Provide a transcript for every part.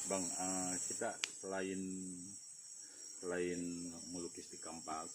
Bang, kita selain melukis di kanvas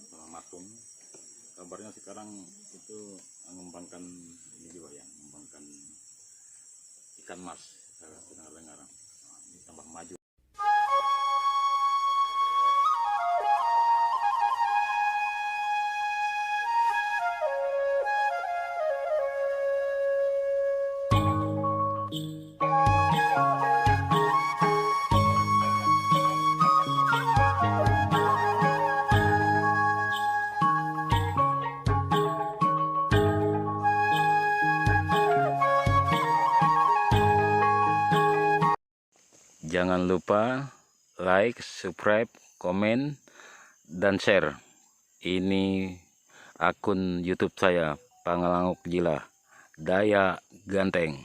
sama matung, kabarnya sekarang itu mengembangkan ini juga ya, mengembangkan ikan mas. Saya dengar-dengar ini tambah maju. Jangan lupa like, subscribe, komen, dan share. Ini akun YouTube saya, Pangalangok Jila, Daya Ganteng.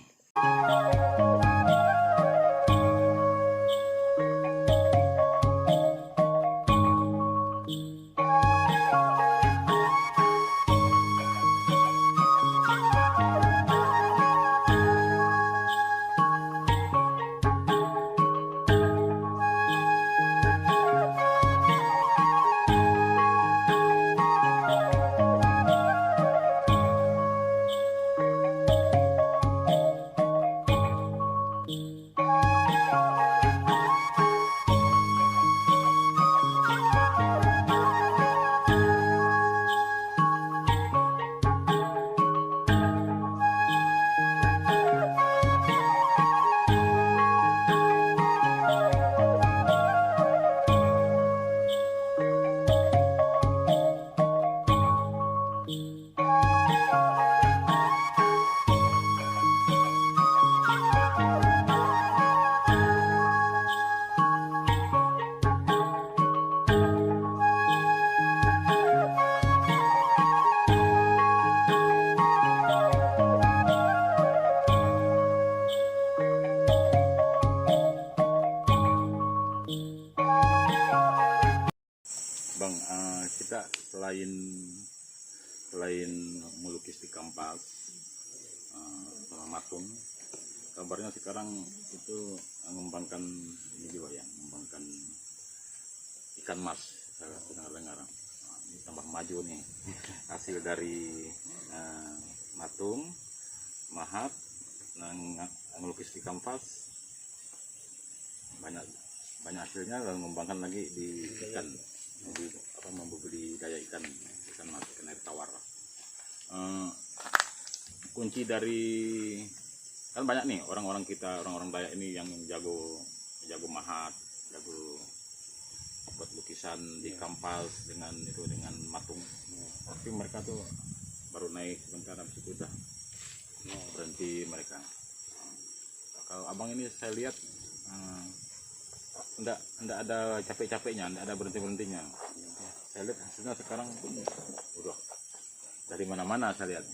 Bang, kita selain melukis di kanvas sama matung, kabarnya sekarang itu mengembangkan ini juga ya, mengembangkan ikan mas. Saya dengar-dengar ini tambah maju nih hasil dari matung, mahat, melukis di kanvas, banyak hasilnya, lalu mengembangkan lagi di ikan, membudidaya ikan mas, ikan air tawar. Kunci dari, kan banyak nih orang-orang Dayak ini yang jago mahat, jago buat lukisan di kanvas dengan matung. Tapi mereka tuh baru naik sebentar, habis itu udah berhenti mereka. Kalau abang ini saya lihat enggak ada capek-capeknya, enggak ada berhenti-berhentinya. Saya lihat hasilnya sekarang udah dari mana-mana saya lihat.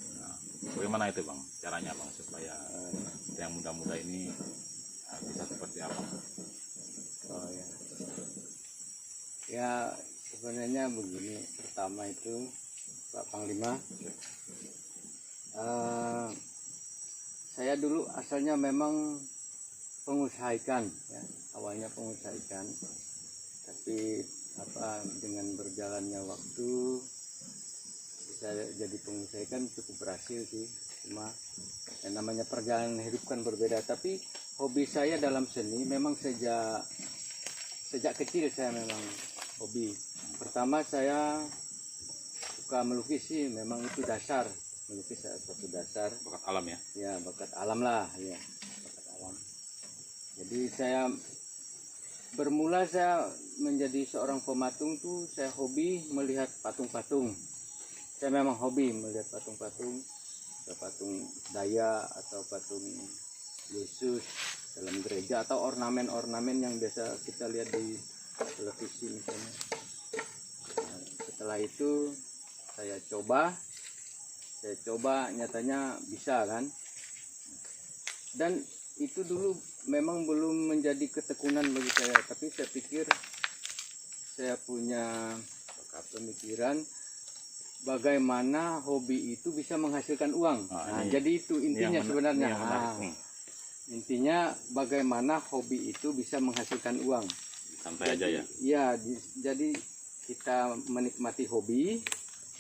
Bagaimana itu bang, caranya bang, supaya yang muda-muda ini bisa seperti apa? Oh ya, ya sebenarnya begini. Pertama itu Pak Panglima, saya dulu asalnya memang pengusaha ikan ya, awalnya pengusaha ikan, tapi dengan berjalannya waktu saya jadi pengusaha ikan cukup berhasil sih. Cuma yang namanya perjalanan hidup kan berbeda, tapi hobi saya dalam seni memang sejak kecil saya memang hobi. Pertama saya suka melukis sih, memang itu dasar, melukis satu dasar. Bakat alam ya? Ya, bakat alam lah ya, bakat alam. Jadi saya menjadi seorang pematung tuh saya hobi melihat patung-patung. Saya memang hobi melihat patung-patung, patung Daya atau patung Yesus dalam gereja, atau ornamen-ornamen yang biasa kita lihat di televisi misalnya. Nah, setelah itu saya coba nyatanya bisa kan. Dan itu dulu memang belum menjadi ketekunan bagi saya, tapi saya pikir saya punya pemikiran bagaimana hobi itu bisa menghasilkan uang. Nah, jadi itu intinya sebenarnya. Intinya bagaimana hobi itu bisa menghasilkan uang. Santai aja ya. Iya, jadi kita menikmati hobi,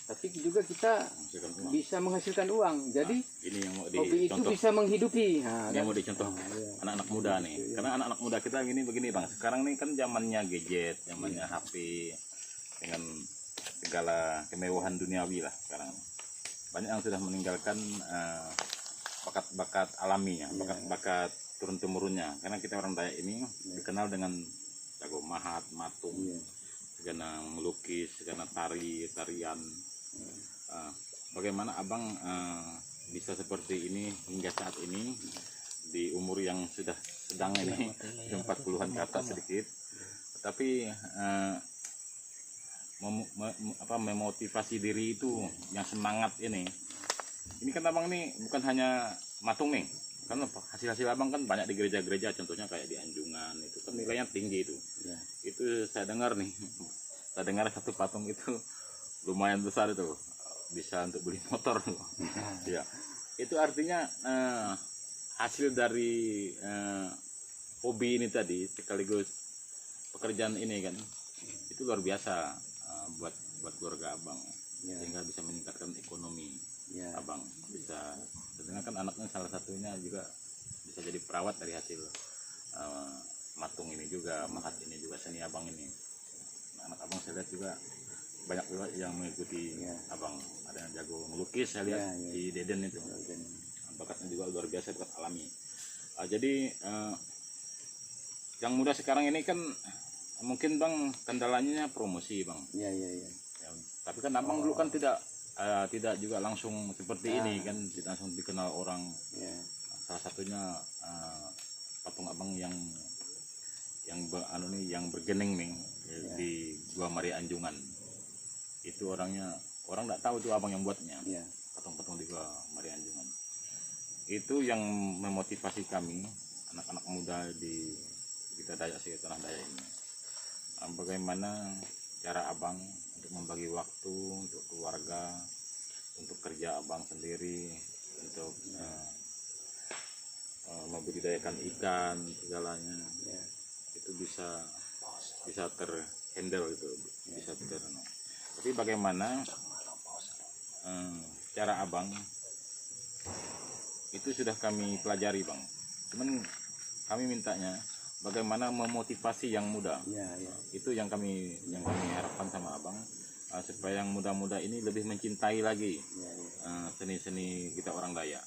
tapi juga kita Menghasilkan uang. bisa menghasilkan uang. Jadi Ini yang mau hobi itu dicontoh. bisa menghidupi. Nah, Yang mau dicontoh iya. anak-anak muda nih. Iya. Karena anak-anak muda kita begini Bang. Sekarang nih kan zamannya gadget, zamannya HP dengan segala kemewahan duniawi lah sekarang. Banyak yang sudah meninggalkan bakat-bakat alami ya, bakat-bakat turun-temurunnya. Karena kita orang Dayak ini dikenal dengan jago mahat, matung, segala melukis, segala tarian. Bagaimana Abang bisa seperti ini hingga saat ini di umur yang sudah sedang ini, 40-an ke atas sedikit, tapi memotivasi diri itu yang semangat ini kan Abang nih bukan hanya matung nih, kan hasil Abang kan banyak di gereja-gereja, contohnya kayak di Anjungan itu kan nilainya tinggi itu. Itu saya dengar satu patung itu lumayan besar, itu bisa untuk beli motor. Ya, itu artinya hasil dari hobi ini tadi sekaligus pekerjaan ini kan, itu luar biasa buat keluarga Abang, sehingga bisa meningkatkan ekonomi Abang. Bisa dengan kan anaknya salah satunya juga bisa jadi perawat dari hasil matung ini juga, mahat ini juga, seni Abang ini. Anak Abang saya lihat juga banyak juga yang mengikuti Abang. Ada yang jago melukis saya lihat di Deden itu, bakatnya juga luar biasa, bakat alami. Jadi yang muda sekarang ini kan mungkin Bang kendalanya promosi Bang. Ya, tapi kan Abang dulu kan tidak juga langsung seperti ini kan, tidak langsung dikenal orang. Salah satunya patung Abang yang bergening nih di Gua Maria Anjungan. Itu orang nggak tahu itu Abang yang buatnya. Patung-patung di Gua Maria Anjungan. Itu yang memotivasi kami anak-anak muda di kita Dayak sih, tanah Dayak ini. Bagaimana cara Abang untuk membagi waktu untuk keluarga, untuk kerja Abang sendiri, untuk membudidayakan ikan segalanya, itu bisa terhandle itu, bisa tapi bagaimana cara Abang itu sudah kami pelajari Bang, cuman kami mintanya bagaimana memotivasi yang muda. Itu yang kami harapkan sama Abang, supaya yang muda-muda ini lebih mencintai lagi seni-seni kita orang Dayak.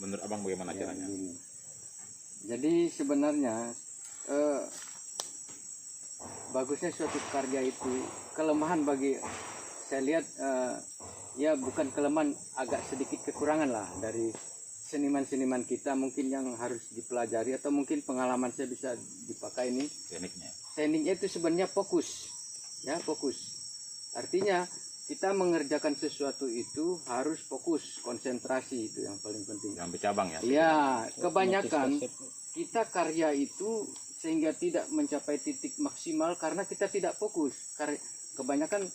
Menurut Abang bagaimana caranya? Jadi sebenarnya bagusnya suatu karya itu, kelemahan bagi saya lihat ya bukan kelemahan, agak sedikit kekurangan lah dari seniman-seniman kita, mungkin yang harus dipelajari atau mungkin pengalaman saya bisa dipakai ini. Tekniknya itu sebenarnya fokus. Artinya kita mengerjakan sesuatu itu harus fokus, konsentrasi, itu yang paling penting. Yang bercabang ya? Iya, kebanyakan kita karya itu sehingga tidak mencapai titik maksimal karena kita tidak fokus. Kebanyakan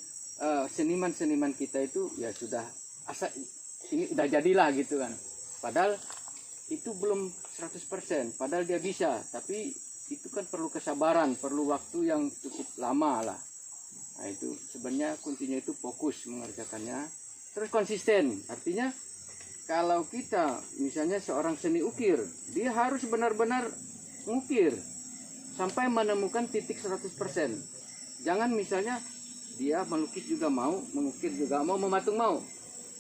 seniman-seniman kita itu ya sudah ini udah jadilah gitu kan. Padahal itu belum 100%, padahal dia bisa, tapi itu kan perlu kesabaran, perlu waktu yang cukup lama lah. Nah itu sebenarnya kuncinya itu fokus mengerjakannya, terus konsisten. Artinya kalau kita misalnya seorang seni ukir, dia harus benar-benar mengukir sampai menemukan titik 100%. Jangan misalnya dia melukis juga mau, mengukir juga mau, mematung mau.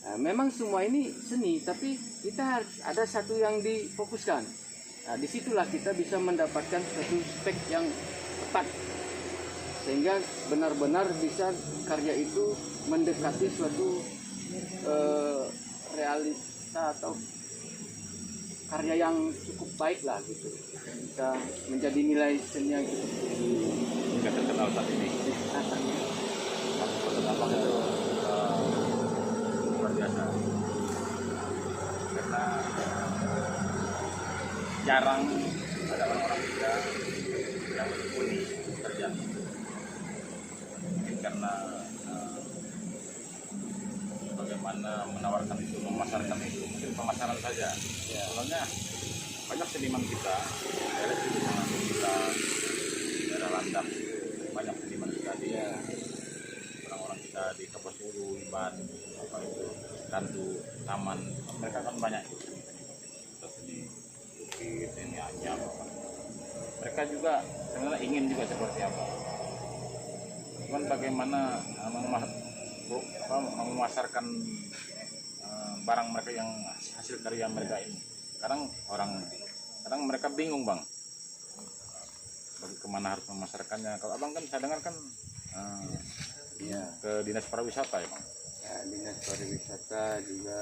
Nah, memang semua ini seni, tapi kita harus ada satu yang difokuskan. Nah, disitulah kita bisa mendapatkan satu spek yang tepat, sehingga benar-benar bisa karya itu mendekati suatu realita atau karya yang cukup baik lah gitu. Bisa menjadi nilai seni yang cukup nggak terkenal saat ini. Maksud Abang itu luar biasa, karena jarang ada orang-orang muda yang menekuni pekerjaan itu. Mungkin karena bagaimana menawarkan itu, memasarkan itu, mungkin pemasaran saja. Ya. Soalnya banyak seniman kita, daerah itu sangat kita daerah landak, banyak seniman kita di orang-orang kita di Kapuas Hulu, Iban, apa itu, Kantu, Taman, mereka kan banyak itu seni lukis, seni anyam. Mereka juga sebenarnya ingin juga seperti apa. Cuman bagaimana memasarkan barang mereka yang hasil karya mereka ini. Kadang mereka bingung bang, kemana harus memasarkannya. Kalau abang kan saya dengar kan ke dinas pariwisata ya bang. Ya, dinas pariwisata juga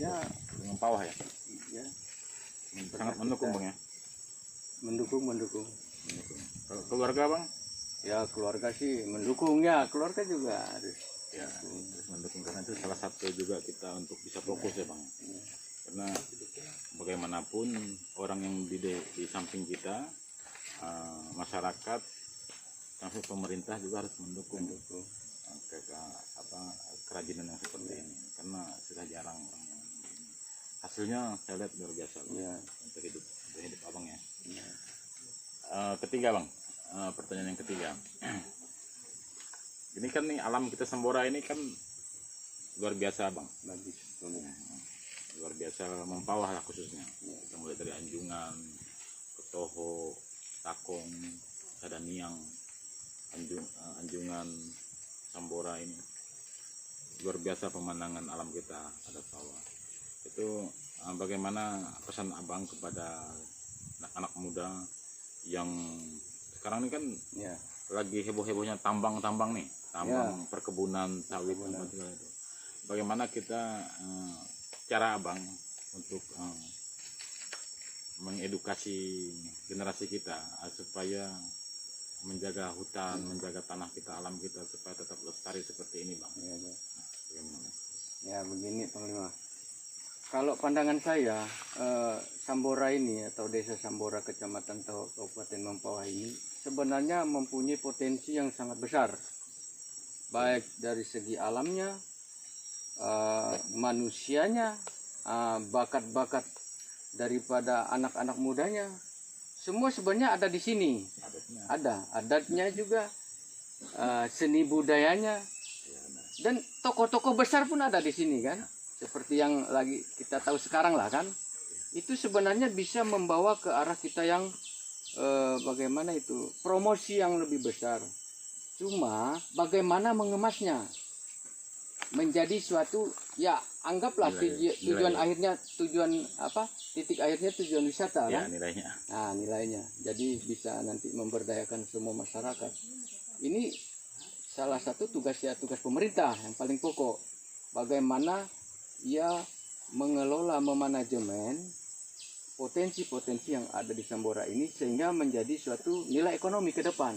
ya Dengan Pawah ya. ya Sangat mendukung bang ya. mendukung. Kalau keluarga bang? Ya keluarga sih mendukung, ya keluarga juga harus Ya, terus mendukung karena itu salah satu juga kita untuk bisa fokus ya bang. Karena bagaimanapun orang yang di samping kita, masyarakat, sampai pemerintah juga harus mendukung kerajinan yang seperti ini. Karena sudah jarang orang yang hasilnya saya lihat luar biasa ya. untuk hidup abang ya. Ketiga bang, pertanyaan yang ketiga. Ini kan nih alam kita Sambora ini kan luar biasa bang, Bagus. luar biasa Mempawah lah khususnya. Kita mulai dari Anjungan, Ketoho, Takong, Sadaniang, Anjungan, Sambora ini luar biasa pemandangan alam kita ada sawah. Itu bagaimana pesan abang kepada anak-anak muda yang sekarang ini kan Ya. lagi heboh-hebohnya tambang nih, perkebunan sawit, tempat itu. Bagaimana kita cara abang untuk mengedukasi generasi kita supaya menjaga hutan, menjaga tanah kita, alam kita supaya tetap lestari seperti ini bang. Bagaimana? Ya begini Panglima. Kalau pandangan saya, Sambora ini atau Desa Sambora Kecamatan Kabupaten Mempawah ini sebenarnya mempunyai potensi yang sangat besar, baik dari segi alamnya, manusianya, bakat-bakat daripada anak-anak mudanya, semua sebenarnya ada di sini. Ada adatnya juga, seni budayanya, dan tokoh-tokoh besar pun ada di sini kan. Seperti yang lagi kita tahu sekarang lah kan, itu sebenarnya bisa membawa ke arah kita yang bagaimana itu promosi yang lebih besar. Cuma bagaimana mengemasnya menjadi suatu, ya anggaplah tujuan akhirnya, titik akhirnya tujuan wisata kan. Nilainya. Nah nilainya, jadi bisa nanti memberdayakan semua masyarakat. Ini salah satu tugas pemerintah yang paling pokok. Bagaimana ia mengelola, memanajemen potensi-potensi yang ada di Sambora ini sehingga menjadi suatu nilai ekonomi ke depan.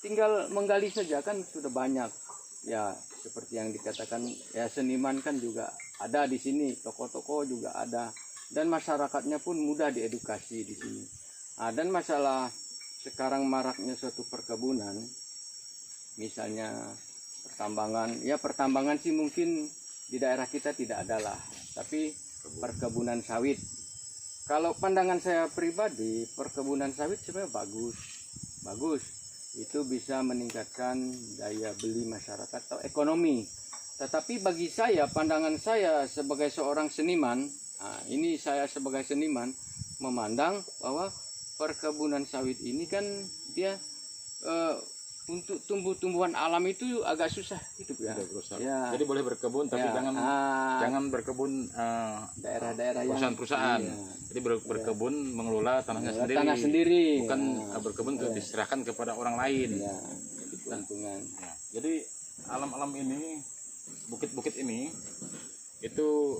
Tinggal menggali saja kan sudah banyak. Ya seperti yang dikatakan, ya seniman kan juga ada di sini, tokoh-tokoh juga ada, dan masyarakatnya pun mudah diedukasi di sini. Dan masalah sekarang maraknya suatu perkebunan, misalnya pertambangan, ya pertambangan sih mungkin di daerah kita tidak ada lah, tapi perkebunan sawit. Kalau pandangan saya pribadi, perkebunan sawit sebenarnya bagus. Itu bisa meningkatkan daya beli masyarakat atau ekonomi. Tetapi bagi saya, pandangan saya sebagai seorang seniman, ini saya sebagai seniman memandang bahwa perkebunan sawit ini kan dia untuk tumbuh-tumbuhan alam itu agak susah hidup ya. Ya. Jadi boleh berkebun tapi jangan berkebun daerah-daerah yang perusahaan-perusahaan. Iya. Jadi berkebun mengelola tanahnya sendiri. Tanah sendiri. Bukan berkebun diserahkan kepada orang lain. Ya, keuntungan. Ya. Jadi alam-alam ini, bukit-bukit ini itu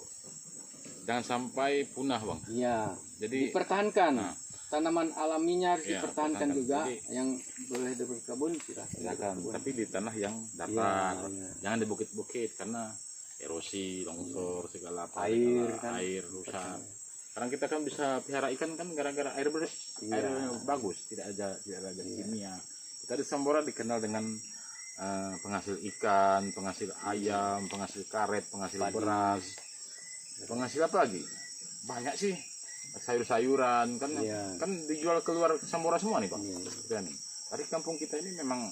jangan sampai punah, Bang. Iya. Jadi dipertahankan. Tanaman alaminya harus dipertahankan juga. Jadi, yang boleh berkebun silakan. Tapi di tanah yang datar, jangan di bukit-bukit karena erosi, longsor, segala apa, air rusak. Sekarang kita kan bisa pelihara ikan kan gara-gara air bagus, tidak ada kimia. Kita di Sambora dikenal dengan penghasil ikan, penghasil ayam, penghasil karet, penghasil Padi. beras, penghasil apa lagi? Banyak sih, sayur-sayuran kan, Iya. kan dijual keluar Sambora semua nih Pak. Iya. Dan dari kampung kita ini memang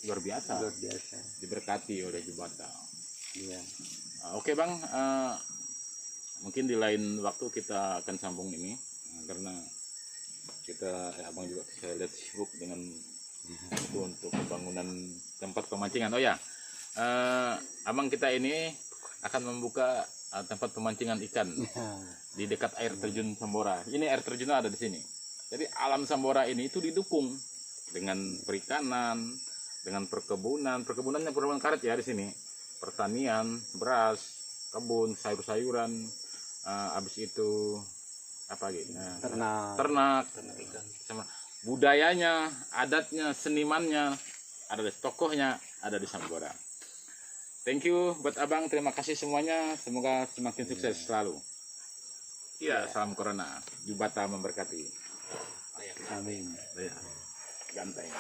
luar biasa, Luar biasa. diberkati oleh Jubata. Iya. Oke Bang, mungkin di lain waktu kita akan sambung ini, karena kita Abang juga saya lihat sibuk dengan itu untuk pembangunan tempat pemancingan. Oh ya, Abang kita ini akan membuka tempat pemancingan ikan di dekat air terjun Sambora. Ini air terjunnya ada di sini. Jadi alam Sambora ini itu didukung dengan perikanan, dengan perkebunan, perkebunannya perkebunan karet ya di sini, pertanian, beras, kebun, sayur-sayuran, habis itu apa lagi? Ternak, sama budayanya, adatnya, senimannya, ada di tokohnya, ada di Sambora. Thank you buat Abang, terima kasih semuanya, semoga semakin sukses selalu. Iya, salam corona, Jubata memberkati. Amin. Ganteng.